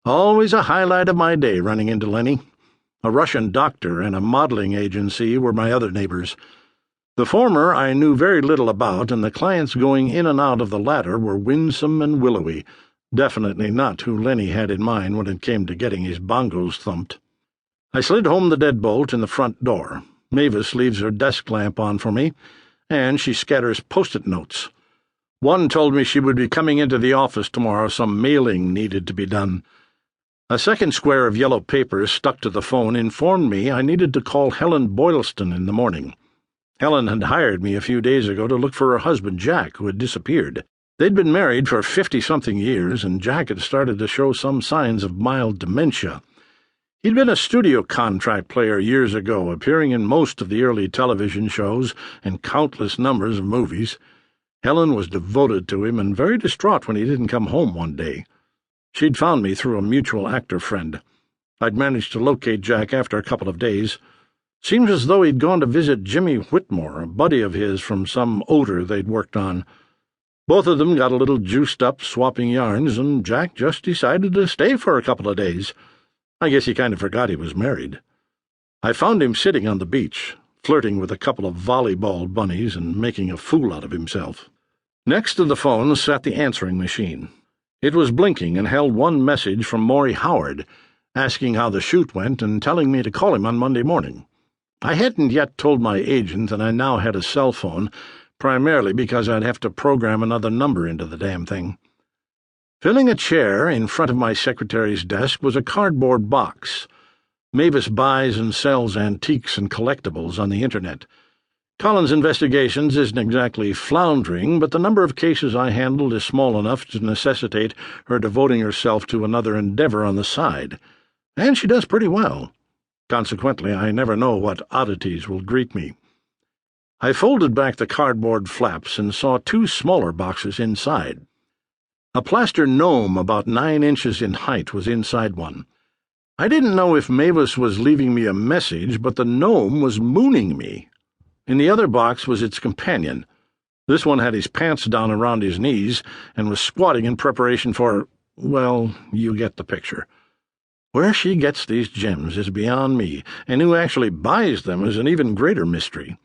Always a highlight of my day running into Lenny. A Russian doctor and a modeling agency were my other neighbors. The former I knew very little about, and the clients going in and out of the latter were winsome and willowy, definitely not who Lenny had in mind when it came to getting his bongos thumped. I slid home the deadbolt in the front door. Mavis leaves her desk lamp on for me, and she scatters post-it notes. One told me she would be coming into the office tomorrow. Some mailing needed to be done. A second square of yellow paper stuck to the phone informed me I needed to call Helen Boylston in the morning. Helen had hired me a few days ago to look for her husband, Jack, who had disappeared. They'd been married for 50-something years, and Jack had started to show some signs of mild dementia. He'd been a studio contract player years ago, appearing in most of the early television shows and countless numbers of movies. Helen was devoted to him and very distraught when he didn't come home one day. She'd found me through a mutual actor friend. I'd managed to locate Jack after a couple of days. Seems as though he'd gone to visit Jimmy Whitmore, a buddy of his from some odor they'd worked on. Both of them got a little juiced up, swapping yarns, and Jack just decided to stay for a couple of days. I guess he kind of forgot he was married. I found him sitting on the beach, flirting with a couple of volleyball bunnies and making a fool out of himself. Next to the phone sat the answering machine. It was blinking and held one message from Maury Howard, asking how the shoot went and telling me to call him on Monday morning. I hadn't yet told my agent that I now had a cell phone, primarily because I'd have to program another number into the damn thing. Filling a chair in front of my secretary's desk was a cardboard box. Mavis buys and sells antiques and collectibles on the Internet. Collins Investigations isn't exactly floundering, but the number of cases I handled is small enough to necessitate her devoting herself to another endeavor on the side. And she does pretty well. Consequently, I never know what oddities will greet me. I folded back the cardboard flaps and saw two smaller boxes inside. A plaster gnome about 9 inches in height was inside one. I didn't know if Mavis was leaving me a message, but the gnome was mooning me. In the other box was its companion. This one had his pants down around his knees and was squatting in preparation for, well, you get the picture. Where she gets these gems is beyond me, and who actually buys them is an even greater mystery.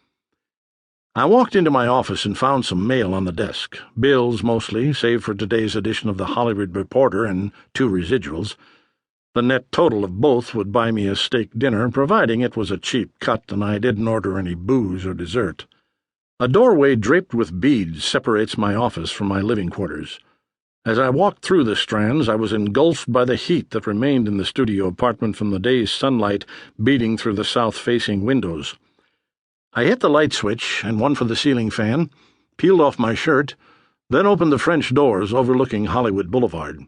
I walked into my office and found some mail on the desk, bills mostly, save for today's edition of the Hollywood Reporter and 2 residuals. The net total of both would buy me a steak dinner, providing it was a cheap cut and I didn't order any booze or dessert. A doorway draped with beads separates my office from my living quarters. As I walked through the strands, I was engulfed by the heat that remained in the studio apartment from the day's sunlight beating through the south-facing windows. I hit the light switch and one for the ceiling fan, peeled off my shirt, then opened the French doors overlooking Hollywood Boulevard.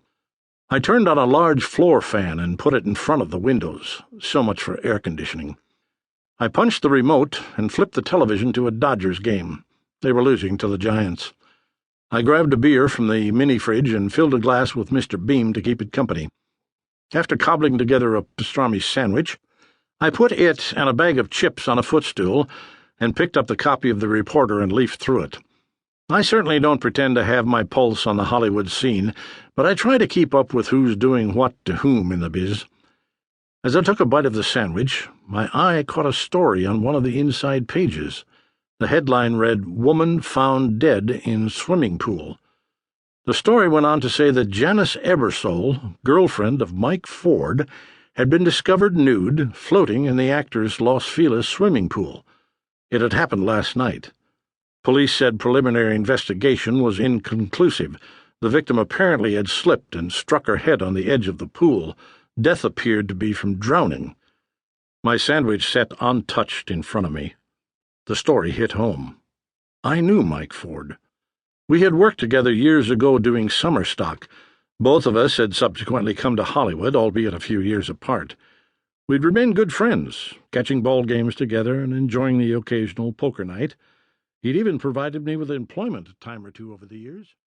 I turned on a large floor fan and put it in front of the windows. So much for air conditioning. I punched the remote and flipped the television to a Dodgers game. They were losing to the Giants. I grabbed a beer from the mini-fridge and filled a glass with Mr. Beam to keep it company. After cobbling together a pastrami sandwich, I put it and a bag of chips on a footstool and picked up the copy of the Reporter and leafed through it. I certainly don't pretend to have my pulse on the Hollywood scene, but I try to keep up with who's doing what to whom in the biz. As I took a bite of the sandwich, my eye caught a story on one of the inside pages. The headline read, "Woman Found Dead in Swimming Pool." The story went on to say that Janice Ebersole, girlfriend of Mike Ford, had been discovered nude, floating in the actor's Los Feliz swimming pool. It had happened last night. Police said preliminary investigation was inconclusive. The victim apparently had slipped and struck her head on the edge of the pool. Death appeared to be from drowning. My sandwich sat untouched in front of me. The story hit home. I knew Mike Ford. We had worked together years ago doing summer stock. Both of us had subsequently come to Hollywood, albeit a few years apart. We'd remained good friends, catching ball games together and enjoying the occasional poker night. He'd even provided me with employment a time or two over the years.